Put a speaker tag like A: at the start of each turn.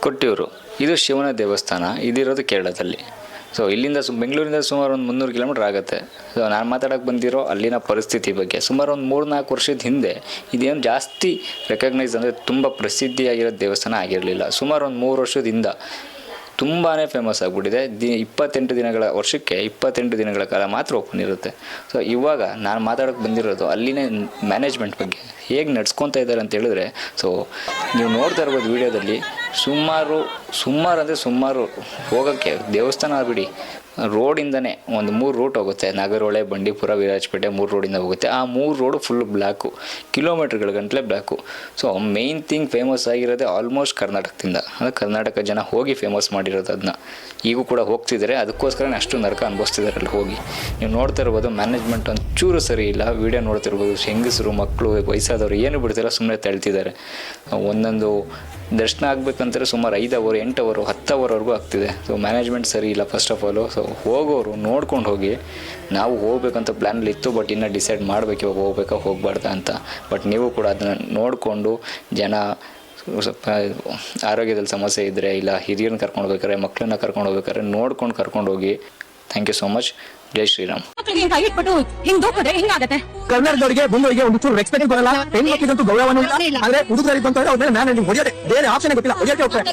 A: ಕೊಟ್ಟಿಯೂರು ಇದು ಶಿವನ ದೇವಸ್ಥಾನ, ಇದಿರೋದು ಕೇರಳದಲ್ಲಿ. ಸೊ ಇಲ್ಲಿಂದ ಬೆಂಗಳೂರಿಂದ ಸುಮಾರು ಒಂದು 300 ಕಿಲೋಮೀಟ್ರ್ ಆಗುತ್ತೆ. ಸೊ ನಾನು ಮಾತಾಡೋಕ್ಕೆ ಬಂದಿರೋ ಅಲ್ಲಿನ ಪರಿಸ್ಥಿತಿ ಬಗ್ಗೆ ಸುಮಾರು ಒಂದು 3-4 ವರ್ಷದ ಹಿಂದೆ ಇದೇನು ಜಾಸ್ತಿ ರೆಕಗ್ನೈಸ್ ಅಂದರೆ ತುಂಬ ಪ್ರಸಿದ್ಧಿಯಾಗಿರೋ ದೇವಸ್ಥಾನ ಆಗಿರಲಿಲ್ಲ. ಸುಮಾರು ಒಂದು 3 ವರ್ಷದಿಂದ ತುಂಬಾ ಫೇಮಸ್ ಆಗಿಬಿಟ್ಟಿದೆ. 28 ದಿನಗಳ ವರ್ಷಕ್ಕೆ 28 ದಿನಗಳ ಕಾಲ ಮಾತ್ರ ಓಪನ್ ಇರುತ್ತೆ. ಸೊ ಇವಾಗ ನಾನು ಮಾತಾಡೋಕ್ಕೆ ಬಂದಿರೋದು ಅಲ್ಲಿನೇ ಮ್ಯಾನೇಜ್ಮೆಂಟ್ ಬಗ್ಗೆ ಹೇಗೆ ನಡ್ಸ್ಕೊತಾ ಇದ್ದಾರೆ ಅಂತ ಹೇಳಿದ್ರೆ, ಸೊ ನೀವು ನೋಡ್ತಾ ಇರ್ಬೋದು ವಿಡಿಯೋದಲ್ಲಿ ಸುಮಾರು ಹೋಗೋಕ್ಕೆ ದೇವಸ್ಥಾನ ಬಿಡಿ, ರೋಡಿಂದನೇ ಒಂದು 3 ರೂಟ್ ಹೋಗುತ್ತೆ. ನಾಗರಹೊಳೆ, ಬಂಡೀಪುರ, ವಿರಾಜಪೇಟೆ 3 ರೋಡಿಂದ ಹೋಗುತ್ತೆ. ಆ 3 ರೋಡು ಫುಲ್ ಬ್ಲ್ಯಾಕು, ಕಿಲೋಮೀಟ್ರ್ಗಳ ಗಂಟಲೆ black. So main thing famous ಆಗಿರೋದೇ ಆಲ್ಮೋಸ್ಟ್ ಕರ್ನಾಟಕದಿಂದ, ಅಂದರೆ ಕರ್ನಾಟಕ ಜನ ಹೋಗಿ ಫೇಮಸ್ ಮಾಡಿರೋದು ಅದನ್ನ. ಈಗೂ ಕೂಡ ಹೋಗ್ತಿದ್ದಾರೆ, ಅದಕ್ಕೋಸ್ಕರನೇ ಅಷ್ಟು ನರಕ ಅನುಭವಿಸ್ತಿದ್ದಾರೆ ಅಲ್ಲಿ ಹೋಗಿ. ನೀವು ನೋಡ್ತಾ ಇರ್ಬೋದು ಮ್ಯಾನೇಜ್ಮೆಂಟ್ ಒಂಚೂರು ಸರಿ ಇಲ್ಲ. ವೀಡಿಯೋ ನೋಡ್ತಿರ್ಬೋದು, ಹೆಂಗಸರು, ಮಕ್ಕಳು, ವಯಸ್ಸಾದವರು ಏನು ಬಿಡ್ತಿಲ್ಲ, ಸುಮ್ಮನೆ ತಳ್ತಿದ್ದಾರೆ. ಒಂದೊಂದು ದರ್ಶನ ಆಗಬೇಕಂದ್ರೆ ಸುಮಾರು 5 ಅವರ್, 8 ಅವರ್, 10 ಅವರ್ವರೆಗೂ ಆಗ್ತಿದೆ. ಸೊ ಮ್ಯಾನೇಜ್ಮೆಂಟ್ ಸರಿ ಇಲ್ಲ ಫಸ್ಟ್ ಆಫ್ ಆಲು. ಸೊ ಹೋಗೋರು ನೋಡ್ಕೊಂಡು ಹೋಗಿ. ನಾವು ಹೋಗ್ಬೇಕಂತ ಪ್ಲ್ಯಾನಲ್ಲಿ ಇತ್ತು, ಬಟ್ ಇನ್ನೂ ಡಿಸೈಡ್ ಮಾಡಬೇಕು ಇವಾಗ ಹೋಗ್ಬೇಕಾ ಹೋಗಬಾರ್ದಾ ಅಂತ. ಬಟ್ ನೀವು ಕೂಡ ಅದನ್ನು ನೋಡಿಕೊಂಡು, ಜನ ಸ್ವಲ್ಪ ಆರೋಗ್ಯದಲ್ಲಿ ಸಮಸ್ಯೆ ಇದ್ದರೆ, ಇಲ್ಲ ಹಿರಿಯರನ್ನ ಕರ್ಕೊಂಡು ಹೋಗ್ಬೇಕಾದ್ರೆ, ಮಕ್ಕಳನ್ನ ಕರ್ಕೊಂಡು ಹೋಗ್ಬೇಕಾದ್ರೆ ನೋಡ್ಕೊಂಡು ಕರ್ಕೊಂಡು ಹೋಗಿ. Thank you so much. ಜೈ ಶ್ರೀರಾಮ್.
B: ಕನ್ನಡದವರಿಗೆ ಬಂದವರಿಗೆ ಒಂದು ಚೂರು ರೆಸ್ಪೆಕ್ಟ್ ಬರಲ್ಲ. ಹೆಣ್ಮಕ್ಳಿಗಂತೂ ಗೌರವನೂ ಇಲ್ಲ. ಆದ್ರೆ ಹುಡುಗರಿಗೆ ಬಂತಂದ್ರೆ ಅವ್ರ ಮೇಲೆ ನಾನು ಹೊಡೆಯೋದೆ, ಬೇರೆ ಆಪ್ಷನ್ ಗೊತ್ತಿಲ್ಲ, ಹೊಡೆಯೋಕೆ ಹೋಗ್ತಾರೆ.